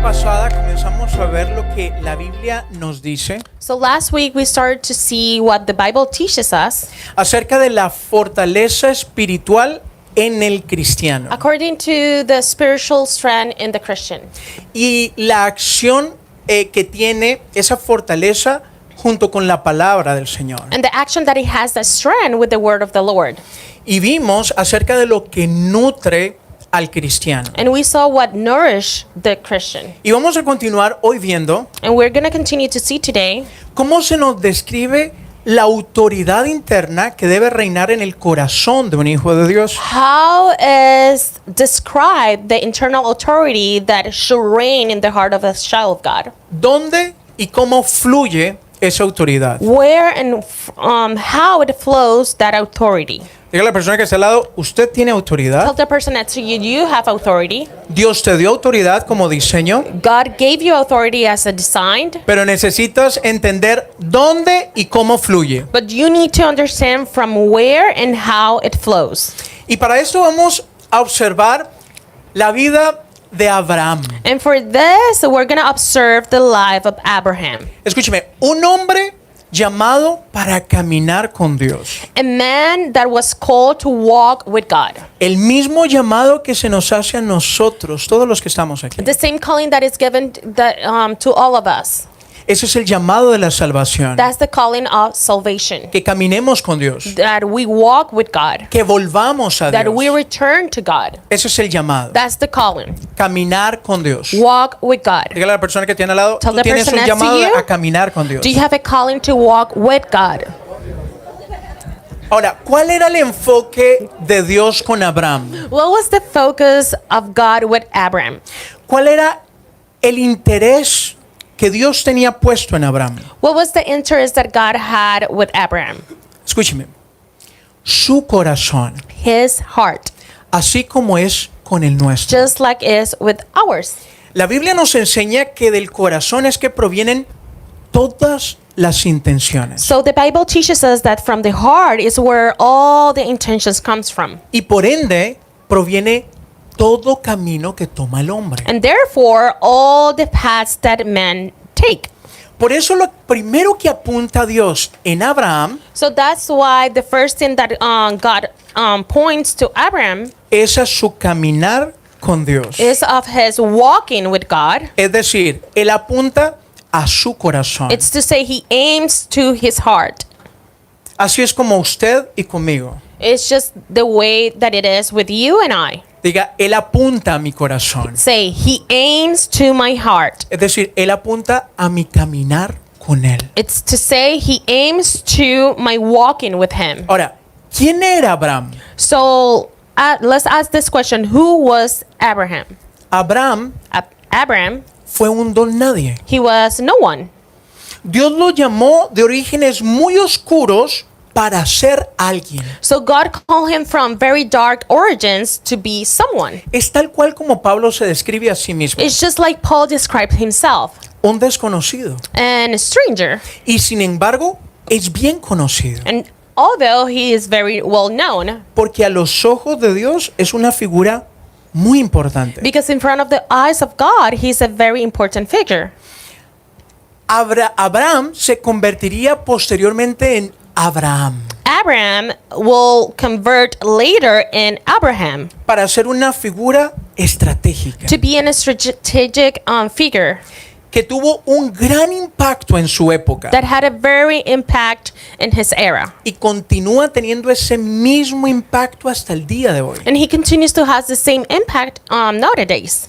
pasada comenzamos a ver lo que la Biblia nos dice So last week we started to see what the Bible teaches us acerca de la fortaleza espiritual en el cristiano according to the spiritual strength in the Christian y la acción que tiene esa fortaleza junto con la palabra del Señor. and the action that it has that strength with the word of the Lord. Y vimos acerca de lo que nutre al cristiano. And we saw what nourished the Christian. Y vamos a continuar hoy viendo And we're going to continue to see today cómo se nos describe la autoridad interna que debe reinar en el corazón de un hijo de Dios. how is described the internal authority that should reign in the heart of a child of God. ¿Dónde y cómo fluye esa autoridad? Where and how it flows that authority. Diga a la persona que está al lado, usted tiene Tell autoridad. the person next to you, you have authority. Dios te dio autoridad como diseño, God gave you authority as a design, pero necesitas entender dónde y cómo fluye. but you need to understand from where and how it flows. Y para esto vamos a observar la vida de Abraham. And for this, we're going to observe the life of Abraham, Escúcheme, un hombre llamado para caminar con Dios. a man that was called to walk with God. El mismo llamado que se nos hace a nosotros, todos los que estamos aquí. The same calling that is given to all of us. Ese es el llamado de la salvación. That's the calling of salvation. Que caminemos con Dios. That we walk with God. Que volvamos a That we Dios. return to God. Ese es el llamado. That's the calling. Caminar con Dios. Walk with God. Dígale a la persona que tiene al lado, Tell tú the tienes person un next to llamado you. a caminar con Dios. Do you have a calling to walk with God? Ahora, ¿cuál era el enfoque de Dios con Abraham? What was the focus of God with Abraham? ¿Cuál era el interés que Dios tenía puesto en Abraham? What was the interest that God had with Abraham? Escúcheme. Su corazón, His heart, así como es con el nuestro. just like is with ours. La Biblia nos enseña que del corazón es que provienen todas las intenciones. So the Bible teaches us that from the heart is where all the intentions comes from. Y por ende proviene todo camino que toma el hombre. And therefore all the paths that men take. Por eso lo primero que apunta Dios en Abraham So that's why the first thing that God points to Abraham es a su caminar con Dios. is of his walking with God. Es decir, él apunta a su corazón. It's to say he aims to his heart. Así es como usted y conmigo. It's just the way that it is with you and I. Diga, él apunta a mi corazón. Say, he aims to my heart. Es decir, él apunta a mi caminar con él. It's to say he aims to my walking with him. Ahora, ¿quién era Abraham? So let's ask this question. Who was Abraham? Abraham Abraham, fue un don nadie. he was no one. Dios lo llamó de orígenes muy oscuros para ser alguien. So God called him from very dark origins to be someone. Es tal cual como Pablo se describe a sí mismo. It's just like Paul described himself, Un desconocido. and a stranger. Y sin embargo, es bien conocido. And although he is very well known, Porque a los ojos de Dios es una figura muy importante. because in front of the eyes of God, he's a very important figure. Abraham se convertiría posteriormente en Abraham Abraham will convert later in Abraham para ser una figura estratégica to be in a strategic figure que tuvo un gran impacto en su época that had a very impact in his era. y continúa teniendo ese mismo impacto hasta el día de hoy. And he continues to have the same impact nowadays.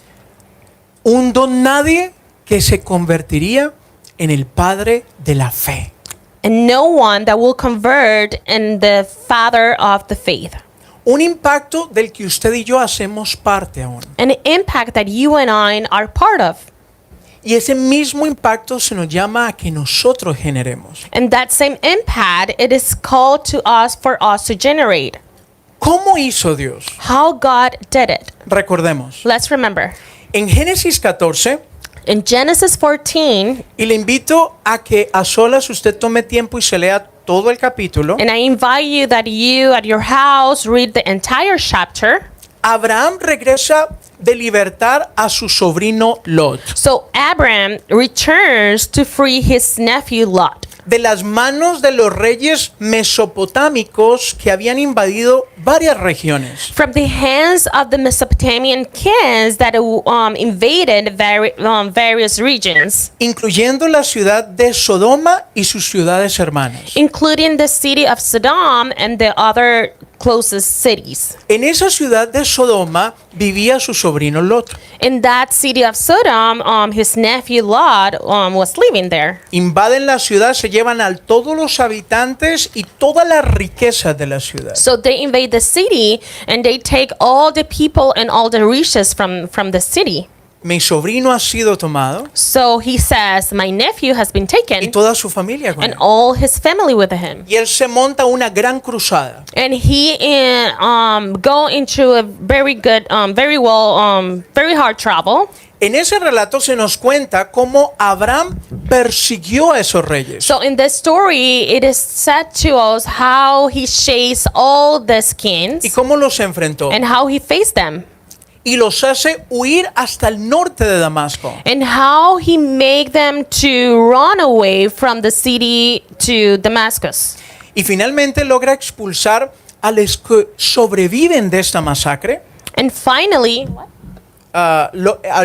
Un don nadie que se convertiría en el padre de la fe. And no one that will convert in the father of the faith. Un impacto del que usted y yo hacemos parte aún. An impact that you and I are part of. Y ese mismo impacto se nos llama a que nosotros generemos. And that same impact, it is called to us for us to generate. ¿Cómo hizo Dios? How God did it. Recordemos. Let's remember. En Génesis 14, In Genesis 14, y le invito a que a solas usted tome tiempo y se lea todo el capítulo. and I invite you that you at your house read the entire chapter. Abraham regresa de libertar a su sobrino Lot So Abram returns to free his nephew Lot de las manos de los reyes mesopotámicos que habían invadido varias regiones. from the hands of the Mesopotamian kings that invaded various regions, Incluyendo la ciudad de Sodoma y sus ciudades hermanas. including the city of Sodom and the other closest cities. En esa ciudad de Sodoma vivía su sobrino Lot. In that city of Sodom, his nephew Lot was living there. Invaden la ciudad, se llevan a todos los habitantes y todas las riquezas de la ciudad. So they invade the city and they take all the people and all the riches from the city. Mi sobrino ha sido tomado So he says, my nephew has been y taken toda su familia con and él. all his family with him. Y él se monta una gran cruzada. And he go into a very good, very hard travel. En ese relato se nos cuenta cómo Abraham persiguió a esos reyes. So in this story, it is said to us how he chased all these kings Y cómo los enfrentó. and how he faced them. Y los hace huir hasta el norte de Damasco. And how he made them to run away from the city to Damascus. Y finalmente logra expulsar a los que sobreviven de esta masacre. And finally,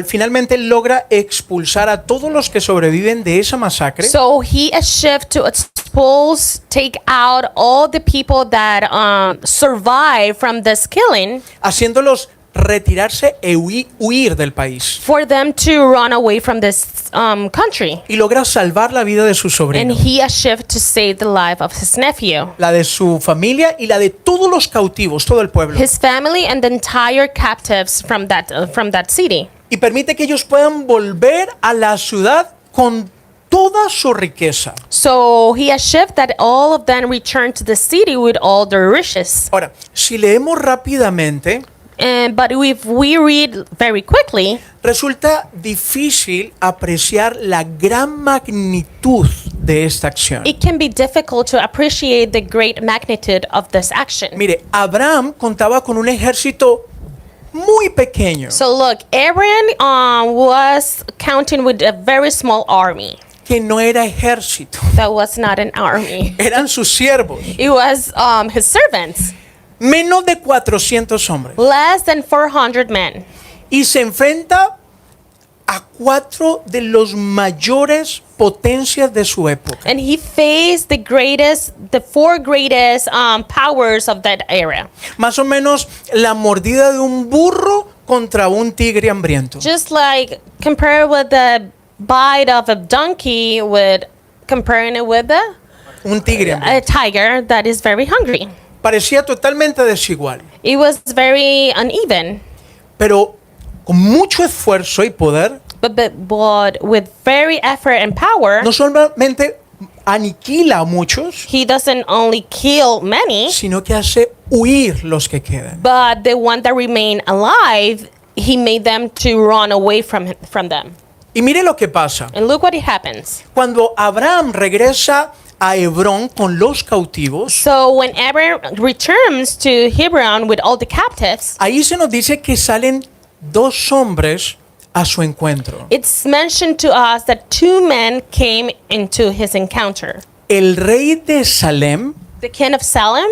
Finalmente logra expulsar a todos los que sobreviven de esa masacre. so he achieved to expose, take out all the people that survived from this killing Haciéndolos retirarse e huir del país. for them to run away from this country. Y logra salvar la vida de su And sobrino, he achieved to save the life of his nephew, la de su familia y la de todos los cautivos, todo el pueblo. his family, and the entire captives from that city. Y permite que ellos puedan volver a la ciudad con toda su riqueza. So he achieved that all of them returned to the city with all their riches. Ahora, si leemos rápidamente, But if we read very quickly, resulta difícil apreciar la gran magnitud de esta acción. it can be difficult to appreciate the great magnitude of this action. Mire, Abraham contaba con un ejército muy pequeño So look, Aaron was counting with a very small army. que no era ejército, That was not an army. eran sus siervos, It was his servants, menos de 400 hombres. less than 400 men. Y se enfrenta a 4 de los mayores potencias de su época. And he faced the four greatest powers of that era. Más o menos la mordida de un burro contra un tigre hambriento. Just like compared with the bite of a donkey, comparing it with Un tigre hambriento. a tiger that is very hungry. Parecía totalmente desigual, It was very uneven, pero con mucho esfuerzo y poder, but with very effort and power, no solamente aniquila a muchos, he doesn't only kill many, sino que hace huir los que quedan. but the one that remain alive, he made them to run away from them. Y mire lo que pasa. And look what happens. Cuando Abraham regresa a Hebrón con los cautivos, So when Abraham returns to Hebron with all the captives, ahí se nos dice que salen 2 hombres a su encuentro. it's mentioned to us that 2 men came into his encounter. El rey de Salem The king of Salem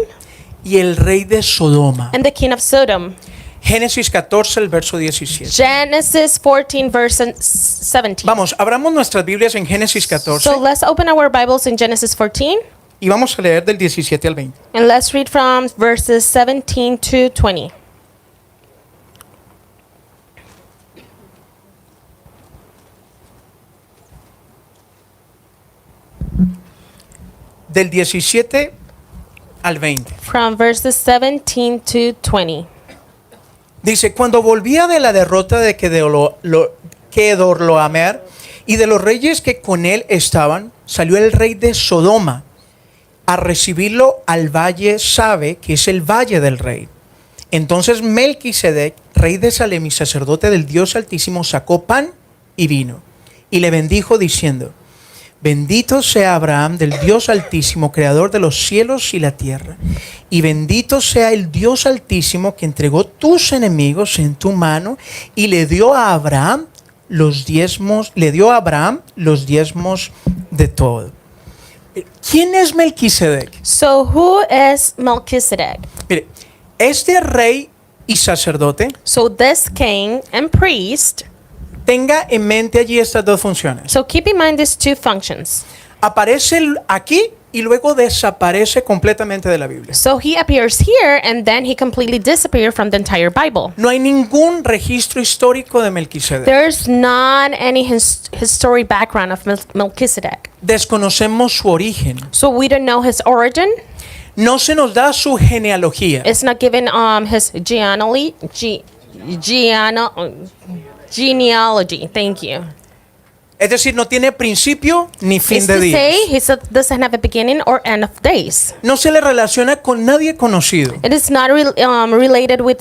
y el rey de Sodoma. and the king of Sodom. Génesis 14, el verso 17. Genesis 14 verse 17. Vamos, abramos nuestras Biblias en Génesis 14 So let's open our Bibles in Genesis 14 y vamos a leer del 17 al 20. and let's read from verses 17 to 20. Del 17 al 20. From verses 17 to 20. Dice, cuando volvía de la derrota de Kedorlaomer y de los reyes que con él estaban, salió el rey de Sodoma a recibirlo al valle Sabe, que es el valle del rey. Entonces Melquisedec, rey de Salem y sacerdote del Dios Altísimo, sacó pan y vino y le bendijo diciendo, Bendito sea Abraham del Dios Altísimo, creador de los cielos y la tierra. Y bendito sea el Dios Altísimo que entregó tus enemigos en tu mano y le dio a Abraham los diezmos de todo. ¿Quién es Melquisedec? So who is Melchizedek? Mire, este rey y sacerdote, So this king and priest. tenga en mente allí estas dos funciones. So keep in mind these two functions. Aparece aquí y luego desaparece completamente de la Biblia. So he appears here and then he completely disappeared from the entire Bible. No hay ningún registro histórico de Melquisedec. There's not any historic background of Melchizedek. Desconocemos su origen. So we don't know his origin. No se nos da su genealogía. It's not given his genealogy. Thank you. Es decir, no tiene principio ni fin It's de to días. say he doesn't have a beginning or end of days. No se le relaciona con nadie conocido. It is not related with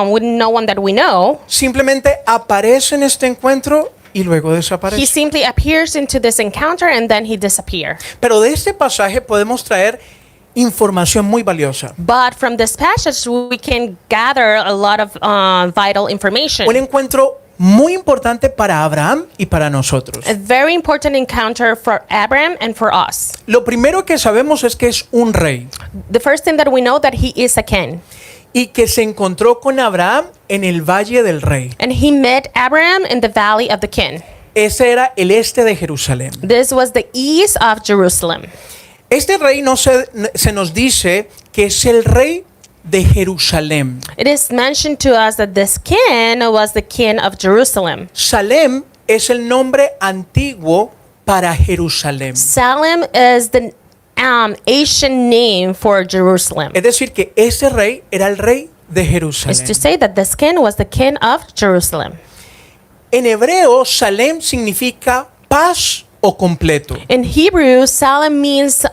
with no one that we know. Simplemente aparece en este encuentro y luego He desaparece. simply appears into this encounter and then he disappears. Pero de este pasaje podemos traer información muy valiosa. But from this passage, we can gather a lot of vital information. Un encuentro muy importante para Abraham y para nosotros. A very important encounter for Abraham and for us. Lo primero que sabemos es que es un rey The first thing that we know that he is a king. y que se encontró con Abraham en el Valle del Rey. And he met Abraham in the valley of the king. Ese era el este de Jerusalén. This was the east of Jerusalem. Este rey se nos dice que es el rey de Jerusalén. It is mentioned to us that this king was the king of Jerusalem. Salem es el nombre antiguo para Jerusalén. Salem is the Asian name for Jerusalem. Es decir, que ese rey era el rey de It's to Jerusalén. say that this king was the king of Jerusalem. En hebreo, Salem significa paz o completo. In Hebrew, Salem means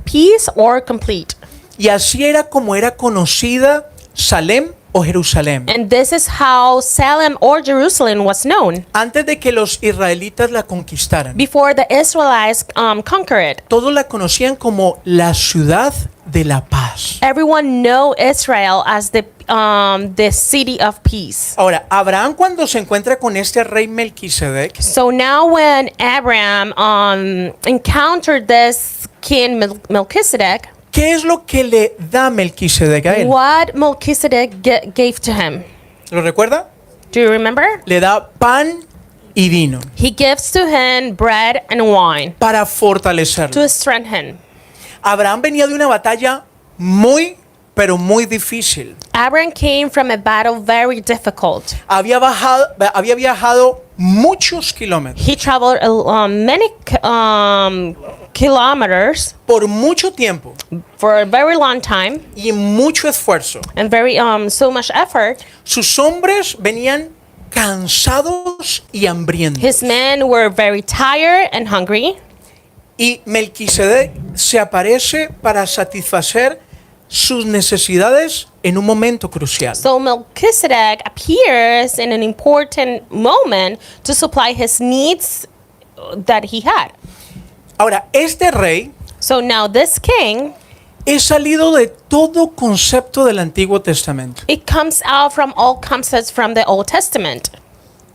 peace or complete. Y así era como era conocida Salem o Jerusalén. And this is how Salem or Jerusalem was known Antes de que los israelitas la conquistaran, before the Israelites conquered it. todos la conocían como la ciudad de la paz. Everyone know Israel as the city of peace. Ahora, Abraham cuando se encuentra con este rey Melquisedec, So now when Abraham encountered this king Melchizedek, ¿qué es lo que le da Melquisedec a él? what Melchizedek gave to him? ¿Lo recuerda? Do you remember? Le da pan y vino He gives to him bread and wine para fortalecerlo. to strengthen him. Abraham venía de una batalla muy, pero muy difícil. Abraham came from a battle very difficult. Había viajado muchos kilómetros He traveled many kilometers por mucho tiempo for a very long time y mucho esfuerzo. and very so much effort. Sus hombres venían cansados y hambrientos. His men were very tired and hungry. Y Melquisedec se aparece para satisfacer sus necesidades en un momento crucial. So Melchizedek appears in an important moment to supply his needs that he had. Ahora, este rey So now this king, es salido de todo concepto del Antiguo Testamento. it comes out from all concepts from the Old Testament.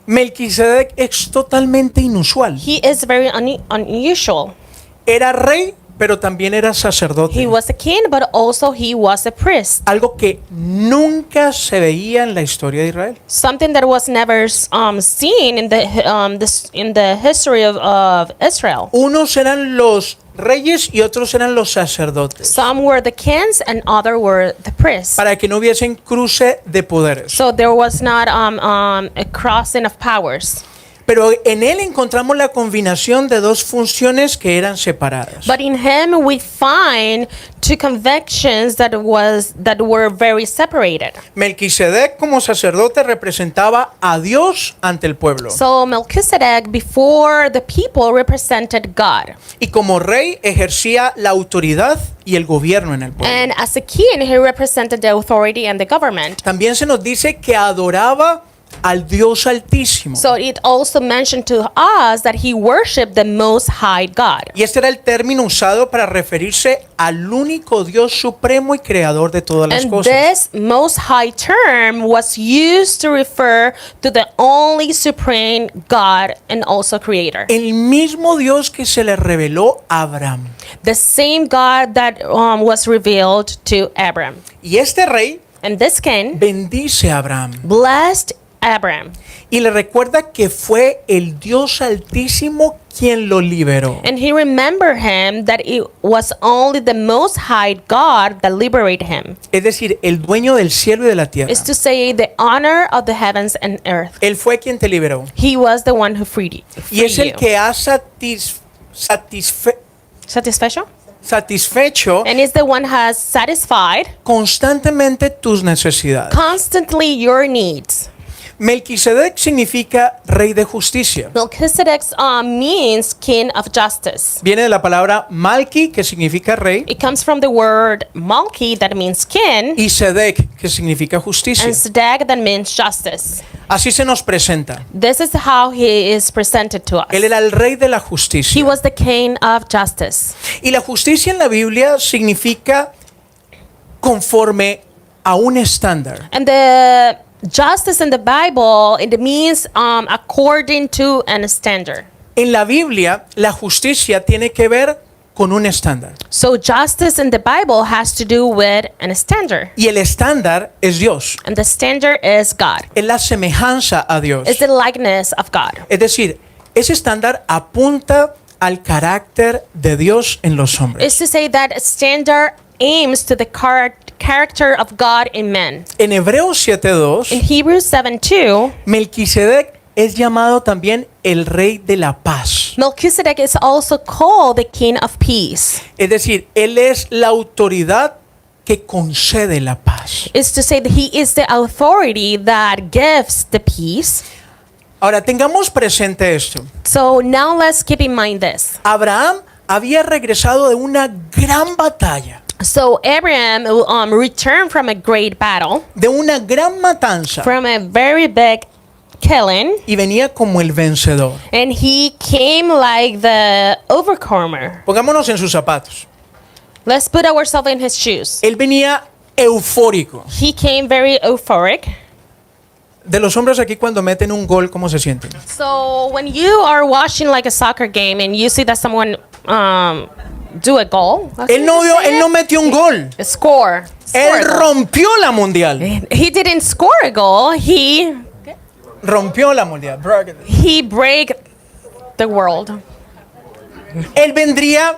Melquisedec es totalmente inusual. He is very unusual. Era rey, pero también era sacerdote. He was a king, but also he was a priest. Algo que nunca se veía en la historia de Israel. Something that was never seen in the history of Israel. Unos eran los reyes y otros eran los sacerdotes. Some were the kings and other were the priests. Para que no hubiesen cruce de poderes. So there was not a crossing of powers. Pero en él encontramos la combinación de dos funciones que eran separadas. But in him we find two convictions that were very separated. Melquisedec como sacerdote representaba a Dios ante el pueblo. So Melchizedek before the people represented God. Y como rey ejercía la autoridad y el gobierno en el pueblo. And as a king he represented the authority and the government. También se nos dice que adoraba al Dios Altísimo. So it also mentioned to us that he worshiped the Most High God. Y este era el término usado para referirse al único Dios supremo y creador de todas las And cosas. this Most High term was used to refer to the only supreme God and also creator. El mismo Dios que se le reveló a Abraham. The same God that was revealed to Abram. Y este rey And this king bendice a Abraham blessed Abram. y le recuerda que fue el Dios Altísimo quien lo liberó. And he remembered him that it was only the Most High God that liberated him. Es decir, el dueño del cielo y de la tierra. Is to say the honor of the heavens and earth. Él fue quien te liberó. He was the one who freed you. Y es el you. que ha satisfecho And is the one who has satisfied constantemente tus necesidades. constantly your needs. Melquisedec significa rey de justicia. Melchizedek means king of justice. Viene de la palabra Malki, que significa rey, It comes from the word Malki, that means king, y Sedec, que significa justicia. and Sedek, that means justice. Así se nos presenta. This is how he is presented to us. Él era el rey de la He justicia. was the king of justice. Y la justicia en la Biblia significa conforme a un estándar. And the justice in the Bible, it means according to an standard. En la Biblia, la justicia tiene que ver con un estándar. So justice in the Bible has to do with an standard. Y el estándar es Dios. And the standard is God. Es la semejanza a Dios. It's the likeness of God. Es decir, ese estándar apunta al carácter de Dios en los hombres. It's to say that standard aims to the character of God in men. En Hebreos 7:2, In Hebrews 7:2, Melquisedec es llamado también el rey de la paz. Melchizedek is also called the king of peace. Es decir, él es la autoridad que concede la paz. It's to say that he is the authority that gives the peace. Ahora, tengamos presente esto. So now let's keep in mind this. Abraham había regresado de una gran batalla, So Abraham returned from a great battle, de una gran matanza, from a very big killing, y venía como el vencedor. and he came like the overcomer. Pongámonos en sus zapatos. Let's put ourselves in his shoes. Él venía eufórico. He came very euphoric. De los hombres aquí cuando meten un gol, ¿cómo se sienten? So when you are watching like a soccer game and you see that someone do a goal, Él no metió un gol. score. Él rompió la mundial. He didn't score a goal. Rompió la mundial. He break the world. Él vendría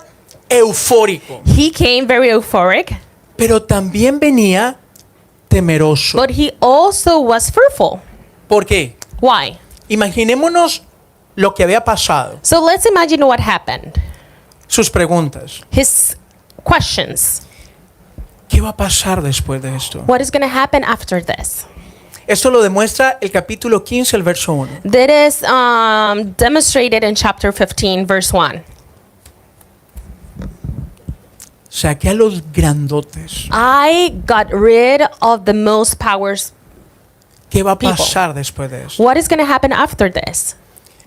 eufórico, He came very euphoric, pero también venía temeroso. but he also was fearful. ¿Por qué? Why? Imaginémonos lo que había pasado. So let's imagine what happened. Sus preguntas. His questions. ¿Qué va a pasar después de esto? What is going to happen after this? Esto lo demuestra el capítulo 15, el verso 1. That is demonstrated in chapter 15, verse 1. Saqué a los grandotes. I got rid of the most powers. ¿Qué va a People. pasar después de esto? What is going to happen after this?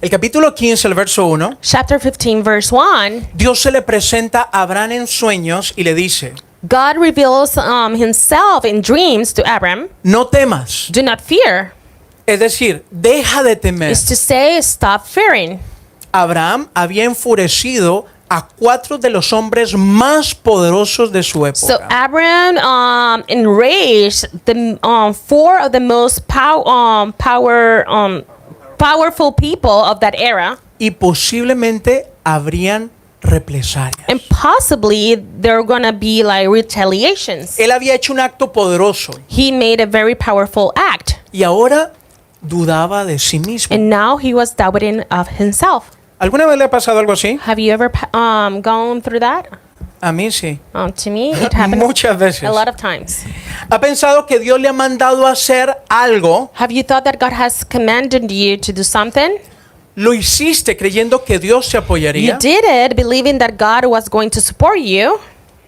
El capítulo 15, el verso 1. Chapter 15, verse 1. Dios se le presenta a Abraham en sueños y le dice, God reveals himself in dreams to Abram. no temas. Do not fear. Es decir, deja de temer. Is to say, stop fearing. Abraham había enfurecido a 4 de los hombres más poderosos de su So época. Abram enraged the 4 of the most powerful people of that era, Y posiblemente habrían represalias. and possibly there are gonna be like retaliations. Él había hecho un acto poderoso He made a very powerful act, y ahora dudaba de sí mismo. and now he was doubting of himself. ¿Alguna vez le ha pasado algo así? Have you ever gone through that? A mí sí. To me, it happened Muchas veces. a lot of times. ¿Ha pensado que Dios le ha mandado a hacer algo? Have you thought that God has commanded you to do something? ¿Lo hiciste creyendo que Dios te You apoyaría? did it believing that God was going to support you,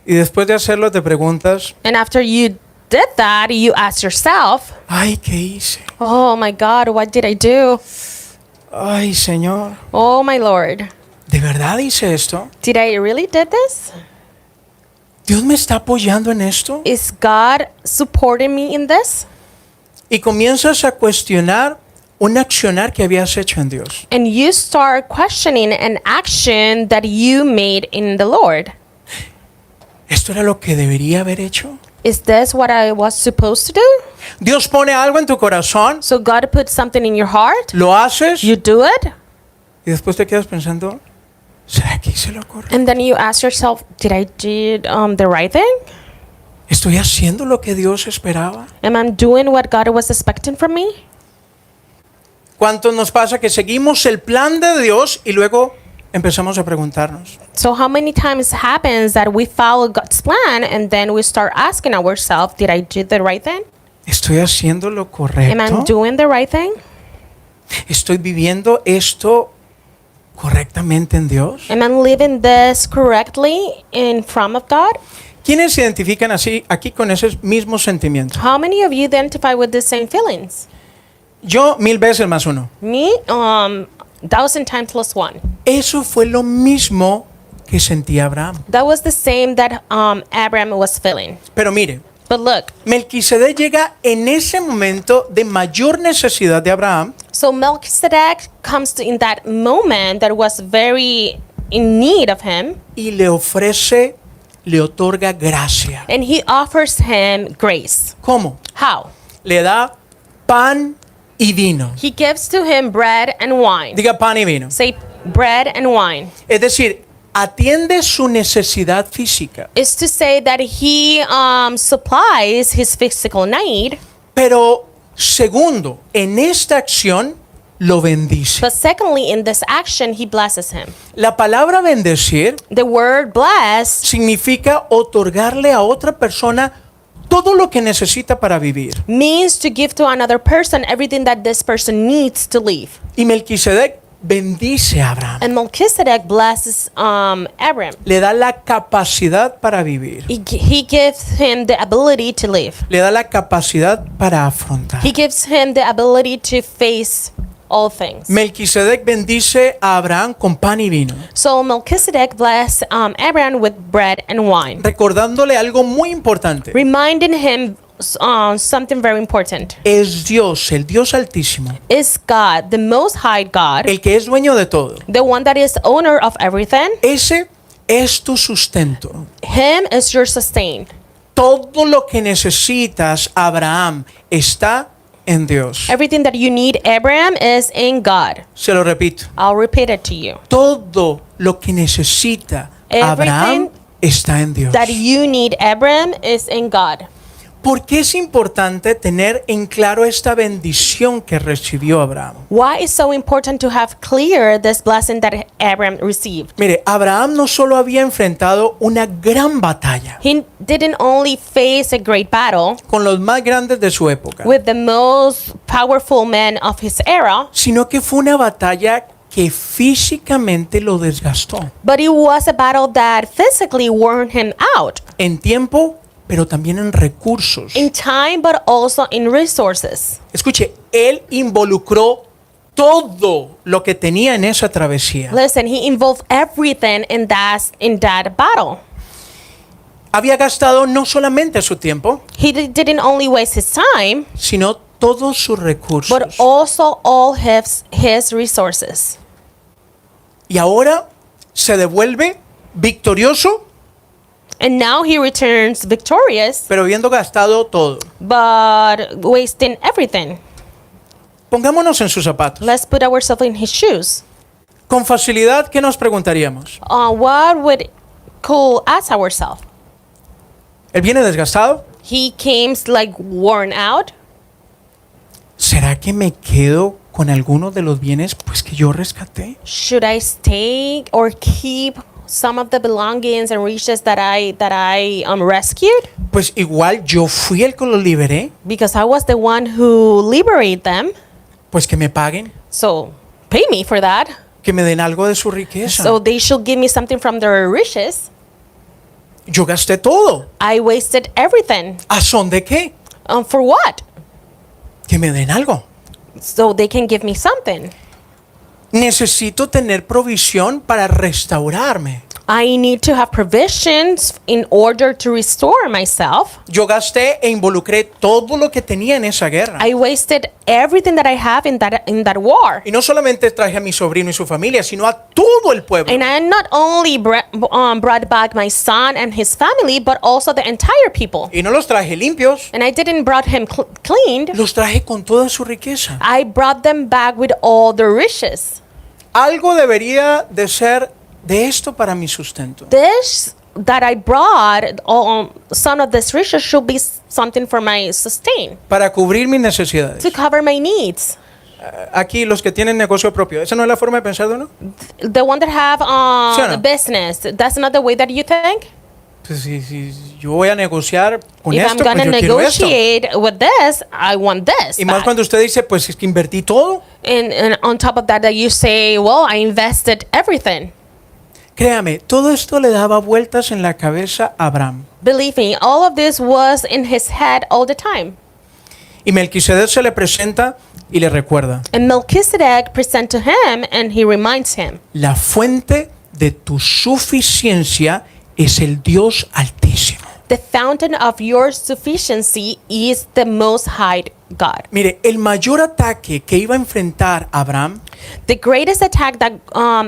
Y después de hacerlo te preguntas, and after you did that, you ask yourself, ay, ¿qué hice? oh my God, what did I do? Ay, Señor, Oh my Lord, ¿de verdad hice esto? did I really did this? ¿Dios me está apoyando en esto? Is God supporting me in this? Y comienzas a cuestionar un accionar que habías hecho en Dios. And you start questioning an action that you made in the Lord. ¿Esto era lo que debería haber hecho? Is this what I was supposed to do? Dios pone algo en tu corazón, So God put something in your heart, lo haces you do it, y después te quedas pensando, ¿será que hice lo correcto? and then you ask yourself, did I did the right thing? ¿Estoy haciendo lo que Dios esperaba? Am I doing what God was expecting from me? ¿Cuánto nos pasa que seguimos el plan de Dios y luego empezamos a preguntarnos, So how many times happens that we follow God's plan and then we start asking ourselves, did I do the right thing? ¿estoy haciendo lo Am I correcto? doing the right thing? ¿Estoy viviendo esto correctamente en Dios? Am I living this correctly in front of God? ¿Quiénes se identifican así aquí con esos mismos sentimientos? How many of you identify with the same feelings? Yo 1000 veces más uno. Me, 1,000 times plus one. Eso fue lo mismo que sentía Abraham. That was the same that Abraham was feeling. Pero mire, But look, Melquisedec llega en ese momento de mayor necesidad de Abraham so Melchizedek comes to in that moment that was very in need of him, y le ofrece, le otorga gracia. and he offers him grace. ¿Cómo? How? Le da pan y vino. He gives to him bread and wine. Diga pan y vino. Say bread and wine. Es decir, atiende su necesidad física, Is to say that he supplies his physical need, pero segundo, en esta acción lo bendice. but secondly, in this action, he blesses him. La palabra bendecir The word bless significa otorgarle a otra persona todo lo que necesita para vivir. means to give to another person everything that this person needs to live. Y Melquisedec bendice a Abraham. And Melchizedek blesses Abraham. Le da la capacidad para vivir. He gives him the ability to live. Le da la capacidad para afrontar. He gives him the ability to face all things. Melquisedec bendice a Abraham con pan y vino, So Melchizedek blessed Abraham with bread and wine, recordándole algo muy importante. reminding him something very important. Es Dios, el Dios Altísimo, Is God, the Most High God, el que es dueño de todo. the one that is owner of everything? Ese es tu sustento. Him is your sustain. Todo lo que necesitas, Abraham, está en Dios. Everything that you need, Abraham, is in God. Se lo repito. I'll repeat it to you. Todo lo que necesita Abraham está en Dios. That you need, Abraham, is in God. ¿Por qué es importante tener en claro esta bendición que recibió Abraham? Why is so important to have clear this blessing that Abraham received? Mire, Abraham no solo había enfrentado una gran batalla He didn't only face a great battle con los más grandes de su época, with the most powerful men of his era, sino que fue una batalla que físicamente lo desgastó but it was a battle that physically worn him out en tiempo, pero también en recursos. in time, but also in resources. Escuche, él involucró todo lo que tenía en esa travesía. Listen, he involved everything in that battle. Había gastado no solamente su tiempo, He didn't only waste his time, sino todos sus recursos. but also all his resources. Y ahora se devuelve victorioso, And now he returns victorious, pero habiendo gastado todo. but wasting everything. Pongámonos en sus zapatos. Let's put ourselves in his shoes. Con facilidad, ¿qué nos preguntaríamos? What would could ask ourselves? ¿Él viene desgastado? He came like worn out. ¿Será que me quedo con algunos de los bienes pues que yo rescaté? Should I stay or keep some of the belongings and riches that I rescued? Pues igual yo fui el que los liberé, Because I was the one who liberated them. pues que me paguen, So pay me for that. que me den algo de su riqueza. So they should give me something from their riches. Yo gasté todo. I wasted everything. ¿A son de qué? For what? Que me den algo. So they can give me something. Necesito tener provisión para restaurarme. I need to have provisions in order to restore myself. Yo gasté e involucré todo lo que tenía en esa guerra. I wasted everything that I have in that war. Y no solamente traje a mi sobrino y su familia, sino a todo el pueblo. And I not only brought back my son and his family, but also the entire people. Y no los traje limpios, And I didn't brought him cleaned. los traje con toda su riqueza. I brought them back with all the riches. Algo debería de ser de esto para mi sustento. This that I brought, some of this riches should be something for my sustain, Para cubrir mis necesidades. to cover my needs. Aquí los que tienen negocio propio. ¿Esa no es la forma de pensar de uno? The one that have ¿Sí o no? a business, that's not the way that you think. Pues si yo voy a negociar con If I'm esto, pues gonna yo quiero esto. negotiate with this, I want this. Y más back. cuando usted dice, pues es que invertí todo. And on top of that, you say, well, I invested everything. Créame, todo esto le daba vueltas en la cabeza a Abraham. Believe me, all of this was in his head all the time. Y Melquisedec se le presenta y le recuerda: And Melchizedek present to him, and he reminds him, la fuente de tu suficiencia es el Dios Altísimo. the fountain of your sufficiency is the Most High God. Mire, el mayor ataque que iba a enfrentar Abraham The greatest attack that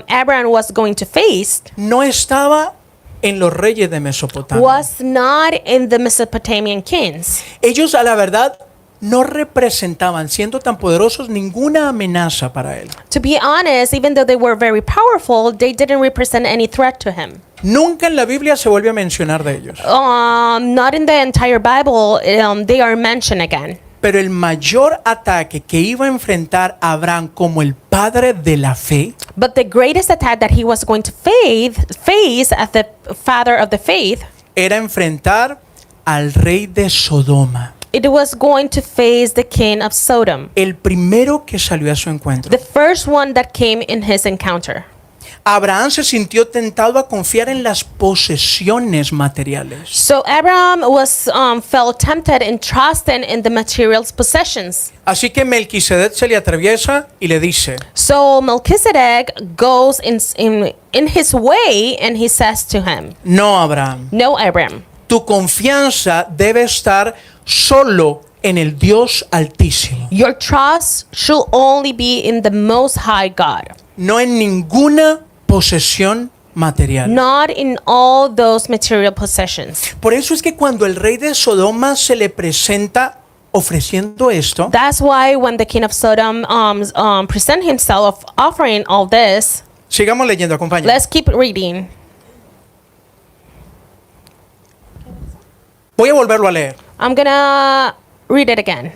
Abraham was going to face no estaba en los reyes de Mesopotamia. was not in the Mesopotamian kings. Ellos, a la verdad, no representaban, siendo tan poderosos, ninguna amenaza para él. To be honest, even though they were very powerful, they didn't represent any threat to him. Nunca en la Biblia se vuelve a mencionar de ellos. Not in the entire Bible, they are mentioned again. Pero el mayor ataque que iba a enfrentar a Abraham como el padre de la fe But the greatest attack that he was going to face as the father of the faith, era enfrentar al rey de Sodoma, it was going to face the king of Sodom, el primero que salió a su encuentro. the first one that came in his encounter. Abraham se sintió tentado a confiar en las posesiones materiales. So Abraham felt tempted in trusting in the material possessions. Así que Melquisedec se le atraviesa y le dice: So Melchizedek goes in his way, and he says to him, no, Abraham, "No, Abraham, tu confianza debe estar solo en el Dios Altísimo, your trust should only be in the Most High God, no en ninguna posesión material. not in all those material possessions." Por eso es que cuando el rey de Sodoma se le presenta ofreciendo esto, That's why when the king of Sodom present himself offering all this, sigamos leyendo, acompáñame. let's keep reading. Voy a volverlo a leer. I'm gonna read it again.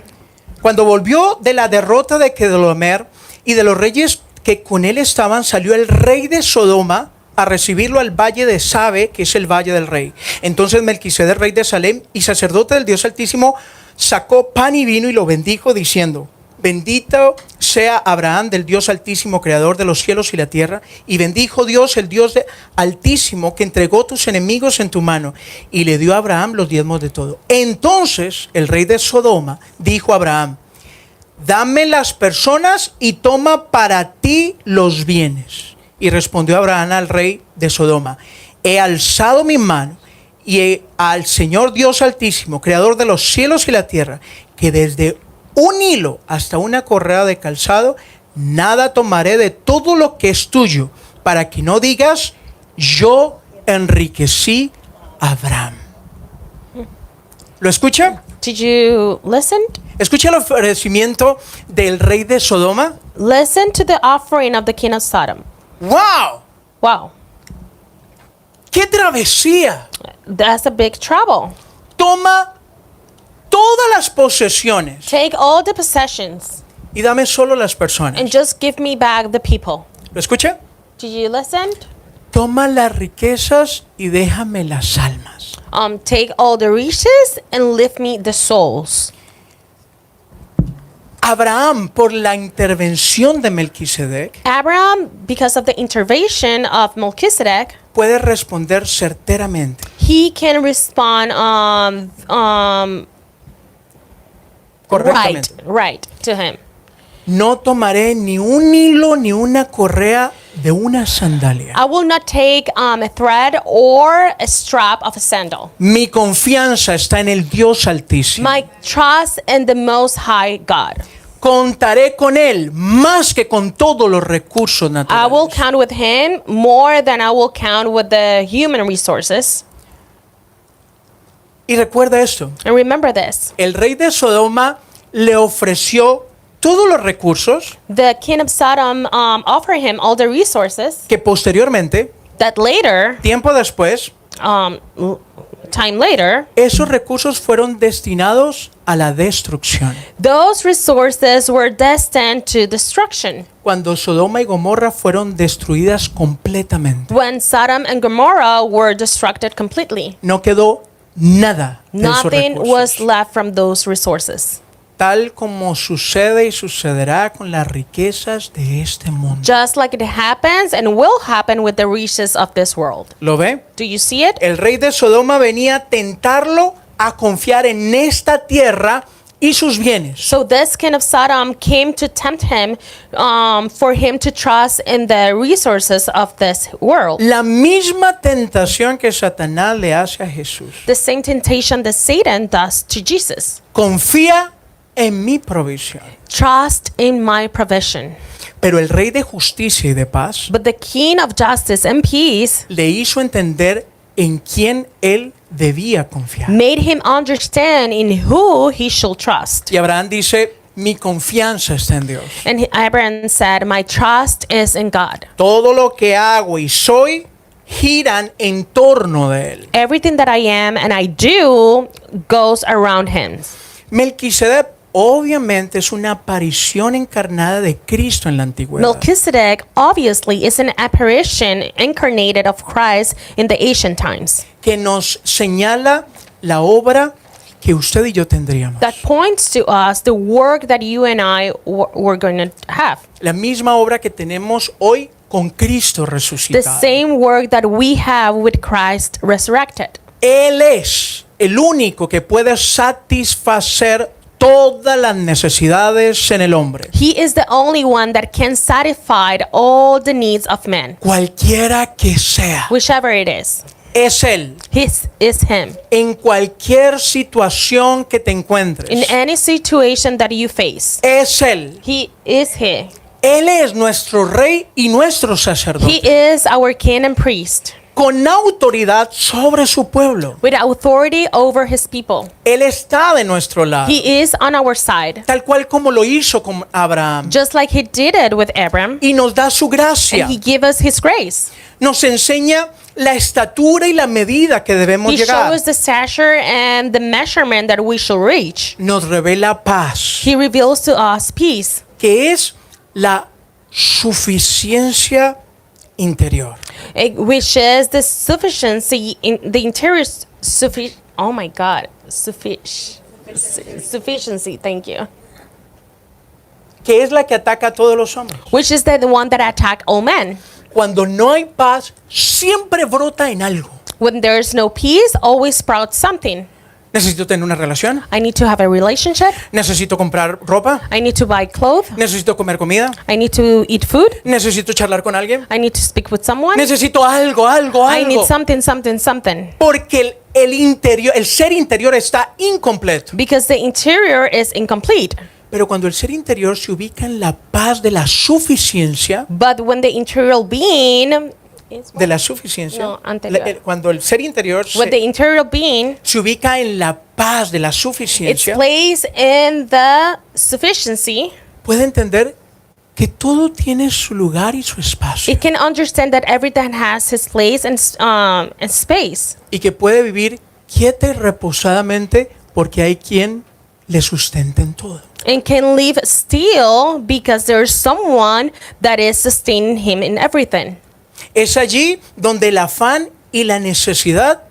Cuando volvió de la derrota de Kedorlaomer y de los reyes que con él estaban, salió el rey de Sodoma a recibirlo al valle de Sabe, que es el valle del rey. Entonces Melquisedec, rey de Salem y sacerdote del Dios Altísimo, sacó pan y vino y lo bendijo, diciendo: bendito sea Abraham del Dios Altísimo, creador de los cielos y la tierra. Y bendijo Dios, el Dios Altísimo, que entregó tus enemigos en tu mano. Y le dio a Abraham los diezmos de todo. Entonces el rey de Sodoma dijo a Abraham: dame las personas y toma para ti los bienes. Y respondió Abraham al rey de Sodoma: he alzado mi mano y al Señor Dios Altísimo, creador de los cielos y la tierra, que desde un hilo hasta una correa de calzado, nada tomaré de todo lo que es tuyo, para que no digas: yo enriquecí a Abraham. ¿Lo escucha? Did you listen? ¿Escucha el ofrecimiento del rey de Sodoma? Listen to the offering of the king of Sodom. ¡Wow! Wow, ¡Qué travesía! that's a big trouble. Toma todas las posesiones Take all the possessions y dame solo las personas. and just give me back the people. ¿Lo escucha? Did you listen? Toma las riquezas y déjame las almas. Take all the riches and leave me the souls. Abraham, por la intervención de Melquisedec, Abraham, because of the intervention of Melchizedek, puede responder certeramente: he can respond correctamente. right to him. No tomaré ni un hilo ni una correa de una sandalia. I will not take a thread or a strap of a sandal. Mi confianza está en el Dios Altísimo. My trust in the Most High God. Contaré con Él más que con todos los recursos I will naturales. count with him more than I will count with the human resources. Y recuerda esto, And remember this. el rey de Sodoma le ofreció todos los recursos The king of Sodom offered him all the resources que posteriormente, that later, tiempo después, time later, esos recursos fueron destinados a la destrucción. those resources were destined to destruction. Cuando Sodoma y Gomorra fueron destruidas completamente, When Sodom and Gomorrah were destructed completely, no quedó nada de esos nothing was recursos. left from those resources. Tal como sucede y sucederá con las riquezas de este mundo. Just like it happens and will happen with the riches of this world. ¿Lo ve? Do you see it? El rey de Sodoma venía a tentarlo a confiar en esta tierra y sus bienes. So this king of Sodom came to tempt him for him to trust in the resources of this world. La misma tentación que Satanás le hace a Jesús. The same temptation that Satan does to Jesus. Confía en mi provisión. Trust in my provision. Pero el rey de justicia y de paz But the king of justice and peace le hizo entender en quién él debía confiar. made him understand in who he should trust. Y Abraham dice, mi confianza está en Dios. And Abraham said, my trust is in God. Todo lo que hago y soy giran en torno de él. Everything that I am and I do goes around him. Melquisedec obviamente es una aparición encarnada de Cristo en la antigüedad. Melchizedek obviously is an apparition incarnated of Christ in the ancient times Que nos señala la obra que usted y yo tendríamos. that points to us the work that you and I were going to have. La misma obra que tenemos hoy con Cristo The resucitado. same work that we have with Christ resurrected. Él es el único que puede satisfacer todas las necesidades en el hombre. He is the only one that can satisfy all the needs of man, Cualquiera que sea, whichever it is. es Él. His is him. En cualquier situación que te encuentres, In any situation that you face, es Él. he is he. Él es nuestro rey y nuestro He sacerdote, is our king and priest con autoridad sobre su pueblo. with authority over his people. Él está de nuestro lado, He is on our side, tal cual como lo hizo con Abraham. just like he did it with Abram, Y nos da su gracia. and he gave us his grace. Nos enseña la estatura y la medida que debemos He llegar. shows the stature and the measurement that we should reach. Nos revela paz, He reveals to us peace, que es la suficiencia interior. which is the sufficiency in the interior oh my God, sufficiency. Thank you. Que es la que ataca a todos los hombres. Which is the one that attack all men. Cuando no hay paz, siempre brota en algo. When there is no peace, always sprouts something. Necesito tener una relación, I need to have a relationship. necesito comprar ropa, I need to buy clothes. necesito comer comida, I need to eat food. necesito charlar con alguien, I need to speak with someone. necesito algo. I need something. Porque el interior, el ser interior está incompleto. Because the interior is incomplete. Pero cuando el ser interior se ubica en la paz de la suficiencia, But when the interior being is de la suficiencia, No, anterior. cuando el ser interior when the interior being se ubica en la paz de la it's suficiencia, placed in the sufficiency, puede entender que todo tiene su lugar y su espacio it can understand that everything has his place and space, y que puede vivir quieta y reposadamente porque hay quien le sustenta en todo. and can live still because there's someone that is sustaining him in everything. Es allí donde el afán y la necesidad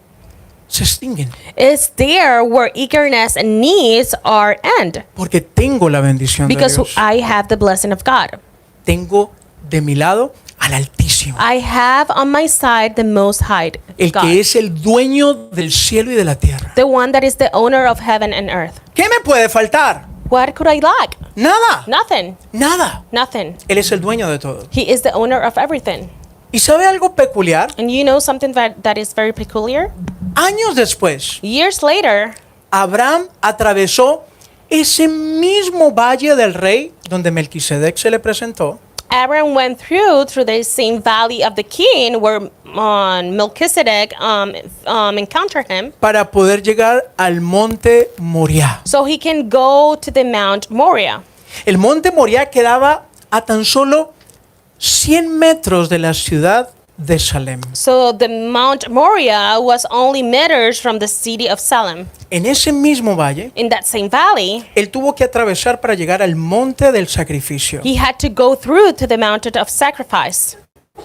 se extinguen It's there where eagerness and needs are end porque tengo la bendición de because Dios. I have the blessing of God. Tengo de mi lado al Altísimo. Altísimo, I have on my side the Most High el God, que es el dueño del cielo y de la tierra. the one that is the owner of heaven and earth. ¿Qué me puede faltar? What could I lack? Nada, Nothing. nada. Nothing. Él es el dueño de todo. He is the owner of everything. ¿Y sabe algo peculiar? And you know something that is very peculiar? Años después, Years later, Abraham atravesó ese mismo valle del rey donde Melquisedec se le presentó Aaron went through the same valley of the king where Melchizedek encountered him, para poder llegar al monte Moriah. so he can go to the Mount Moriah. El monte Moriah quedaba a tan solo 100 metros de la ciudad de Salem. So the Mount Moriah was only meters from the city of Salem. En ese mismo valle, In that same valley, él tuvo que atravesar para llegar al monte del sacrificio, he had to go through to the mountain of sacrifice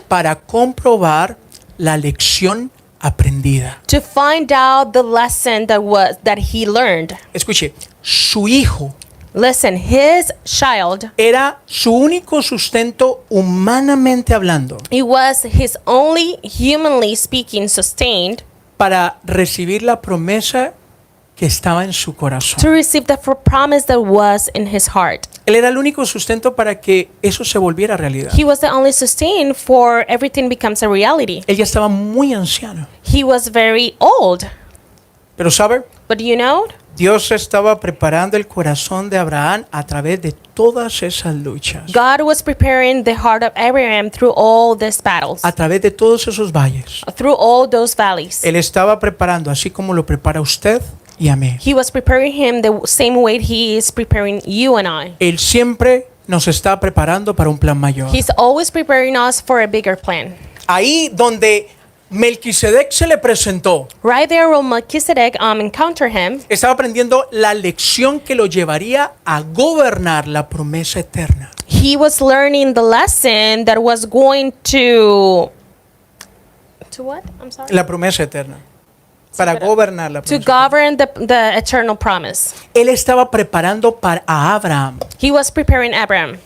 para comprobar la lección aprendida. to find out the lesson that he learned. Escuche, su hijo Listen, his child, era su único sustento humanamente hablando it was his only humanly speaking sustained para recibir la promesa que estaba en su to corazón. receive the promise that was in his heart. Él era el único sustento para que eso se volviera realidad. He was the only sustain for everything becomes a reality. Él ya estaba muy anciano. He was very old. Pero ¿sabe? But you know, Dios estaba preparando el corazón de Abraham a través de todas esas luchas, God was preparing the heart of Abraham through all these battles, a través de todos esos valles. through all those valleys. Él estaba preparando, así como lo prepara usted y a mí. He was preparing him the same way he is preparing you and I. Él siempre nos está preparando para un plan mayor. He's always preparing us for a bigger plan. Ahí donde Melquisedec se le presentó, Right there where Melchizedek encountered him, estaba aprendiendo la lección que lo llevaría a gobernar la promesa eterna. he was learning the lesson that was going to what? I'm sorry. La promesa eterna. Para gobernar la To promesa eterna. govern the eternal promise. Él estaba preparando para a Abraham. He was preparing Abraham.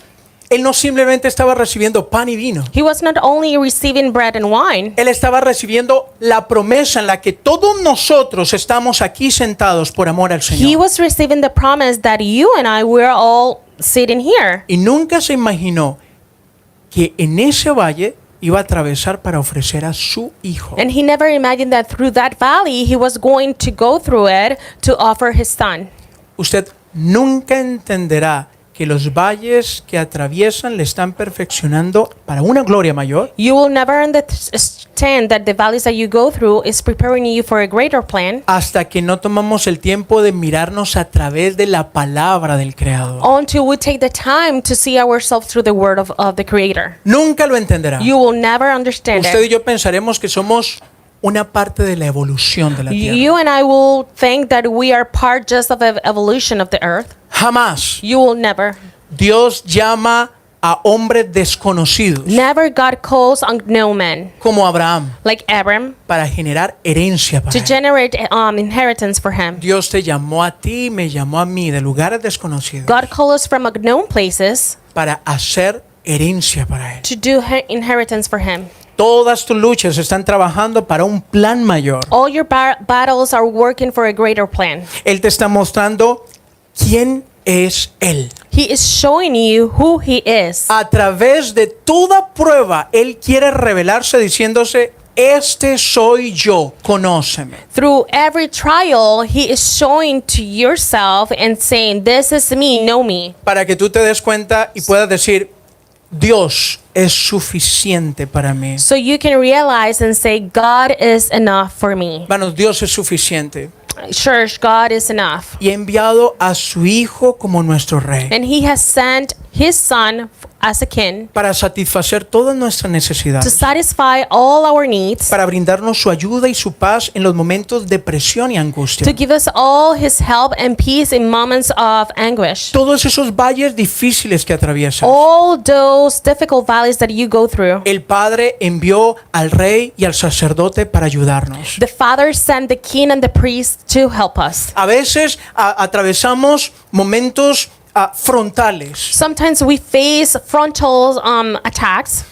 Él no simplemente estaba recibiendo pan y vino. He was not only receiving bread and wine, Él estaba recibiendo la promesa en la que todos nosotros estamos aquí sentados por amor al he Señor. was receiving the promise that you and I were all sitting here. Y nunca se imaginó que en ese valle iba a atravesar para ofrecer a su hijo. And he never imagined that through that valley he was going to go through it to offer his son. Usted nunca entenderá que los valles que atraviesan le están perfeccionando para una gloria mayor You will never understand that the valleys that you go through is preparing you for a greater plan hasta que no tomamos el tiempo de mirarnos a través de la palabra del Creador. until we take the time to see ourselves through the word of the Creator. Nunca lo entenderá. You will never understand Usted y it. yo pensaremos que somos una parte de la evolución de la tierra. You and I will think that we are part just of the evolution of the earth. Jamás You will never. Dios llama a hombres desconocidos Never God calls unknown men como Abraham like Abram para generar herencia para to él. generate inheritance for him. Dios te llamó a ti, me llamó a mí de lugares desconocidos God calls us from unknown places para hacer herencia para él. to do inheritance for him. Todas tus luchas están trabajando para un plan mayor. All your battles are working for a greater plan. Él te está mostrando quién es Él. He is showing you who he is. A través de toda prueba, Él quiere revelarse diciéndose, este soy yo, conóceme. Through every trial, he is showing to yourself and saying, this is me, know me. Para que tú te des cuenta y puedas decir, Dios es suficiente para mí. So you can realize and say, God is enough for me. Hermanos, Dios es suficiente. Church, God is enough. Y ha enviado a su Hijo como nuestro Rey And he has sent his son as a king para satisfacer todas nuestras to necesidades, satisfy all our needs, para brindarnos su ayuda y su paz en los momentos de presión y angustia. to give us all his help and peace in moments of anguish. Todos esos valles difíciles que atraviesan, All those difficult valleys that you go through, el Padre envió al Rey y al sacerdote para ayudarnos. the Father sent the king and the priest to help us. A veces atravesamos momentos frontales, Sometimes we face frontal attacks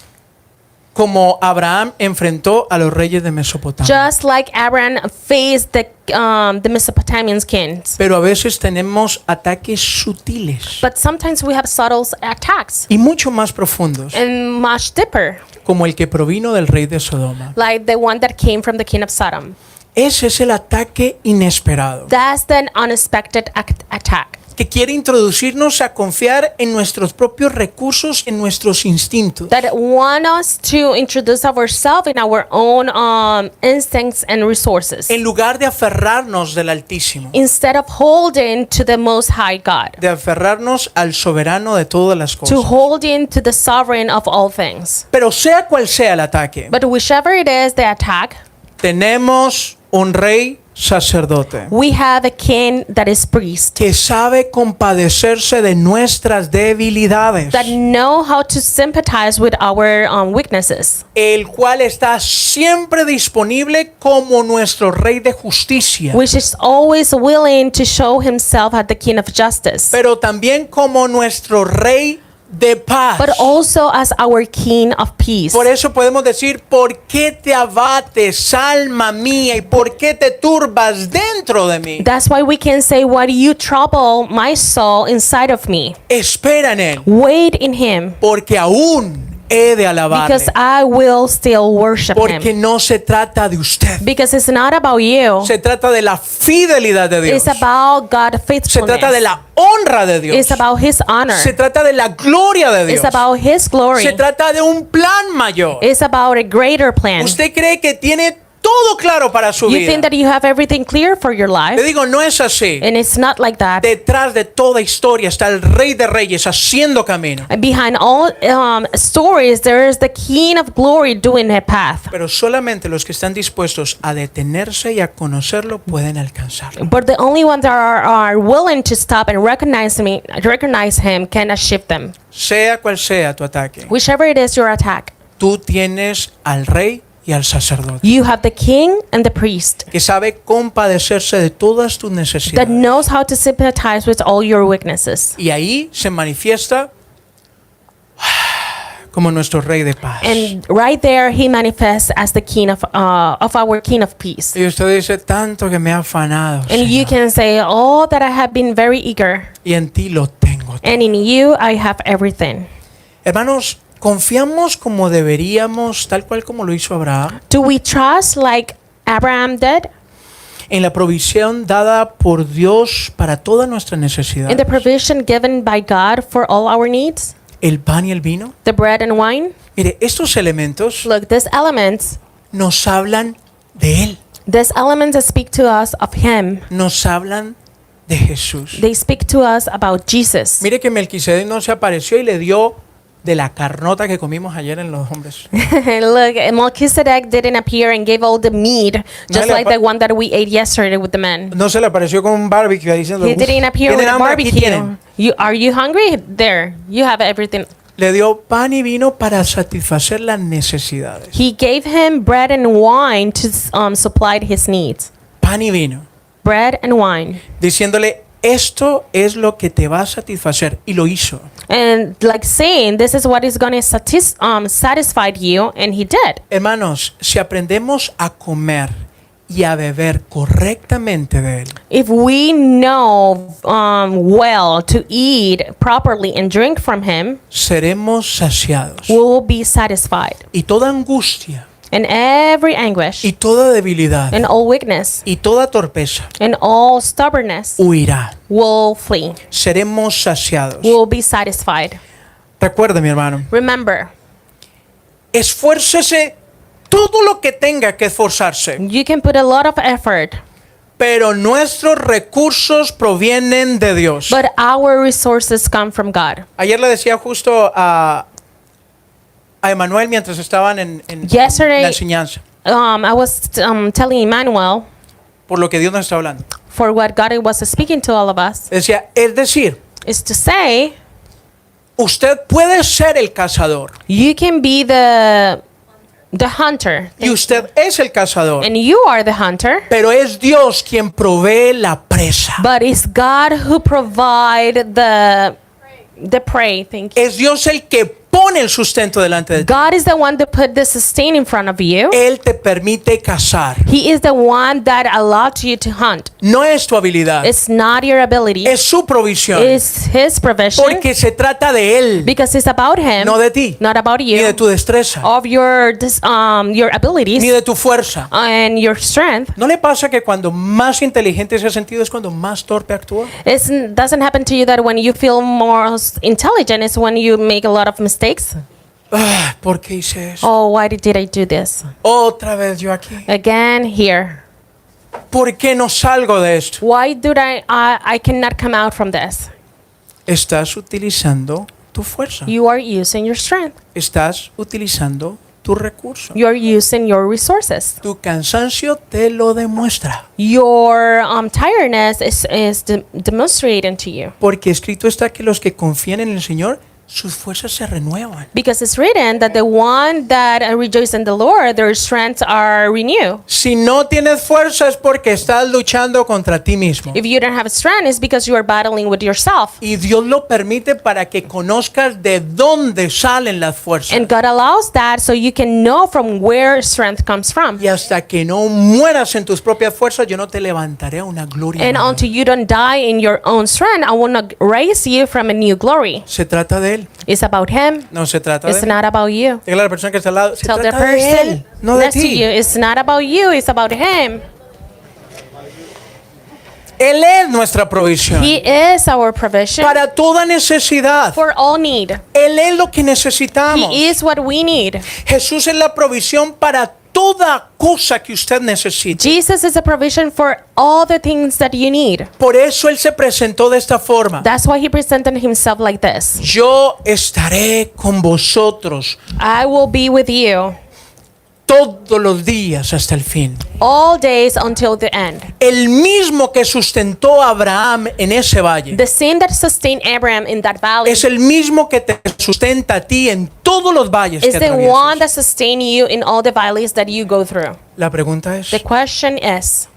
como Abraham enfrentó a los reyes de Mesopotamia. just like Abraham faced the Mesopotamian kings. Pero a veces tenemos ataques sutiles But sometimes we have subtle attacks y mucho más profundos, and much deeper, como el que provino del rey de Sodoma. like the one that came from the king of Sodom. Ese es el ataque inesperado, That's the unexpected attack que quiere introducirnos a confiar en nuestros propios recursos, en nuestros instintos, that want us to introduce ourselves in our own instincts and resources en lugar de aferrarnos del Altísimo, instead of holding to the Most High God, de aferrarnos al soberano de todas las to cosas. holding to the sovereign of all things. Pero sea cual sea el ataque, But whichever it is the attack, tenemos un rey sacerdote we have a king that is priest, que sabe compadecerse de nuestras debilidades, that know how to sympathize with our weaknesses, el cual está siempre disponible como nuestro rey de justicia, which is always willing to show himself as the king of justice, pero también como nuestro rey de paz. but also as our king of peace. Por eso podemos decir, ¿por qué te abates, alma mía, y por qué te turbas dentro de mí? That's why we can say, why do you trouble my soul inside of me? Espera en él, Wait in him, porque aún he de alabarle, because I will still worship porque him. no se trata de usted, Because it's not about you. se trata de la fidelidad de Dios, It's about God's se trata de faithfulness. la honra de Dios, It's about His honor. se trata de la gloria de Dios, It's about His glory. se trata de un plan mayor. It's about a greater plan. ¿Usted cree que tiene todo claro para su You vida? think that you have everything clear for your Le life, digo, no es así. and it's not like that. Detrás de toda historia está el Rey de Reyes haciendo camino. And behind all stories, there is the King of Glory doing a path. Pero solamente los que están dispuestos a detenerse y a conocerlo pueden alcanzarlo. But the only ones that are willing to stop and recognize Him can achieve them. Sea cual sea tu ataque, Whichever it is your attack, tú tienes al Rey y al sacerdote you have the King and the priest que sabe compadecerse de todas tus that necesidades. knows how to sympathize with all your weaknesses. Y ahí se manifiesta como nuestro Rey de paz. And right there, He manifests as the King of our King of peace. Y usted dice, tanto que me ha afanado, And you Señor, can say, "Oh, that I have been very eager, y en ti lo tengo. and in you I have everything." Hermanos, ¿confiamos como deberíamos, tal cual como lo hizo Abraham, Do we trust like Abraham did en la provisión dada por Dios para toda nuestra necesidad? in the provision given by God for all our needs, El pan y el vino. the bread and wine? Mire, estos elementos Look, these elements de Él, that speak to us of Him. nos hablan de Jesús. They speak to us about Jesus. Mire que Melquisedec no se apareció y le dio de la carnota que comimos ayer en los hombres. Look, Melchizedek didn't appear and gave all the meat, just le like apa- the one that we ate yesterday with the men. No se le apareció con un barbecue ahí diciendo, He didn't appear with ¿tienen a hambre? Aquí barbecue. tienen. Are you hungry? There, you have everything. Le dio pan y vino para satisfacer las necesidades. He gave him bread and wine to supply his needs. Pan y vino. Bread and wine. Diciéndole, esto es lo que te va a satisfacer. Y lo hizo. And like saying, this is what is going to satisfy you. And he did. Hermanos, si aprendemos a comer y a beber correctamente de Él, If we know well to eat properly and drink from him, seremos saciados. we will be satisfied. Y toda angustia, And every anguish, y toda debilidad, and all weakness, y toda torpeza and all stubbornness huirá. will flee. Seremos saciados. We will be satisfied. Recuerde, mi hermano, Remember, esfuércese todo lo que tenga que esforzarse, you can put a lot of effort, pero nuestros recursos provienen de Dios. but our resources come from God. Ayer le decía justo a Emanuel mientras estaban en Yesterday, la enseñanza, I was telling Emmanuel por lo que Dios nos está hablando. for what God was speaking to all of us, Decía, es decir, is to say usted puede ser el cazador you can be the hunter, y usted es el cazador, and you are the hunter, pero es Dios quien provee la presa. but it's God who provide the prey. Thank you. Es Dios el que pone pone el sustento delante de ti. God is the one that put the sustain in front of you. Él te permite cazar. He is the one that allowed you to hunt. No es tu habilidad, It's not your ability. es su provisión. It's His provision. Porque se trata de Él, Because it's about Him, no de ti, not about ni de you, tu destreza, of your abilities ni de tu fuerza. and your strength. ¿No le pasa que cuando más inteligente se ha sentido es cuando más torpe actúa? It doesn't happen to you that when you feel more intelligent is when you make a lot of mistakes. Ah, ¿por qué hice eso? Oh, why did I do this? Otra vez yo aquí. Again here. ¿Por qué no salgo de esto? Why do I cannot come out from this? Estás utilizando tu fuerza. You are using your strength. Estás utilizando tu recurso. You are using your resources. Tu cansancio te lo demuestra. Your tiredness is demonstrating to you. Porque escrito está que los que confían en el Señor, sus fuerzas se renuevan. Because it's written that the one that rejoices in the Lord, their strengths are renewed. Si no tienes fuerza es porque estás luchando contra ti mismo. If you don't have strength, it's because you are battling with yourself. Y Dios lo permite para que conozcas de dónde salen las fuerzas. And God allows that so you can know from where strength comes from. Y hasta que no mueras en tus propias fuerzas, yo no te levantaré a una gloria And nueva. until you don't die in your own strength, I will not raise you from a new glory. Se trata de Él, It's about Him. no se trata de It's Él. not about you. Dígale a la persona que está al lado, se Tell the trata de person Él, no de next to ti. you, it's not about you, it's about Him. Él es nuestra provisión He is our provision para toda necesidad. for all need. Él es lo que necesitamos. He is what we need. Jesús es la provisión para toda cosa que usted necesite. Jesus is a provision for all the things that you need. Por eso Él se presentó de esta forma. That's why He presented Himself like this. Yo estaré con vosotros I will be with you todos los días hasta el fin. all days until the end. El mismo que sustentó a Abraham en ese valle The same that sustained Abraham in that valley es el mismo que te sustenta a ti en todos los valles is que the one atraviesas. that sustained you in all the valleys that you go through. La pregunta es, The question is,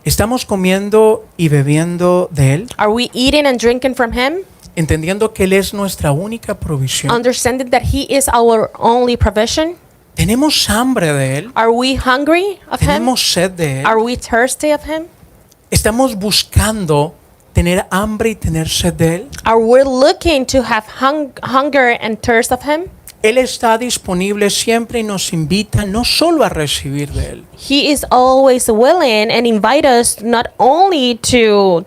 ¿estamos comiendo y bebiendo de Él? are we eating and drinking from Him? Entendiendo que Él es nuestra única provisión. Understanding that He is our only provision? ¿Tenemos hambre de Él? Are we hungry of Him? ¿Tenemos sed de Él? Are we thirsty of Him? ¿Estamos buscando tener hambre y tener sed de Él? Are we looking to have hunger and thirst of Him? Él está disponible siempre y nos invita no solo a recibir de Él, He is always willing and invite us not only to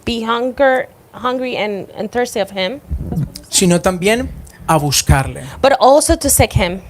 be hungry and thirsty of Him, sino también a buscarle. but also to seek Him.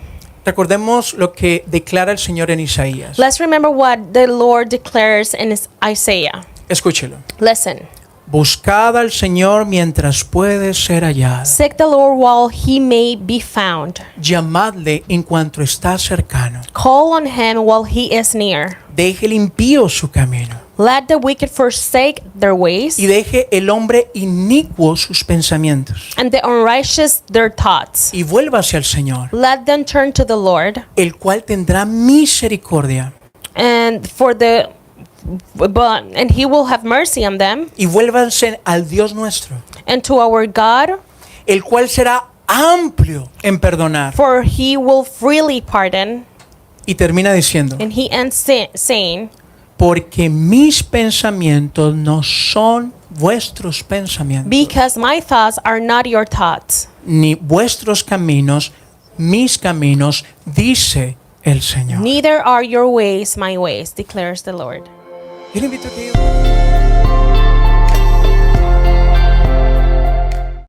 Recordemos lo que declara el Señor en Isaías. Let's remember what the Lord declares in Isaiah. Escúchelo. Listen. Buscad al Señor mientras puede ser hallado. Seek the Lord while He may be found. Llamadle en cuanto está cercano. Call on Him while He is near. Deje el impío su camino Let the wicked forsake their ways, y deje el hombre inicuo sus pensamientos and the unrighteous their thoughts. y vuélvase al Señor, Let them turn to the Lord, el cual tendrá misericordia, and He will have mercy on them, y vuélvanse al Dios nuestro, and to our God, el cual será amplio en perdonar. for He will freely pardon. Y termina diciendo, And He ends saying, porque mis pensamientos no son vuestros pensamientos, because my thoughts are not your thoughts, ni vuestros caminos mis caminos, dice el Señor. neither are your ways my ways, declares the Lord. Yo le invito a que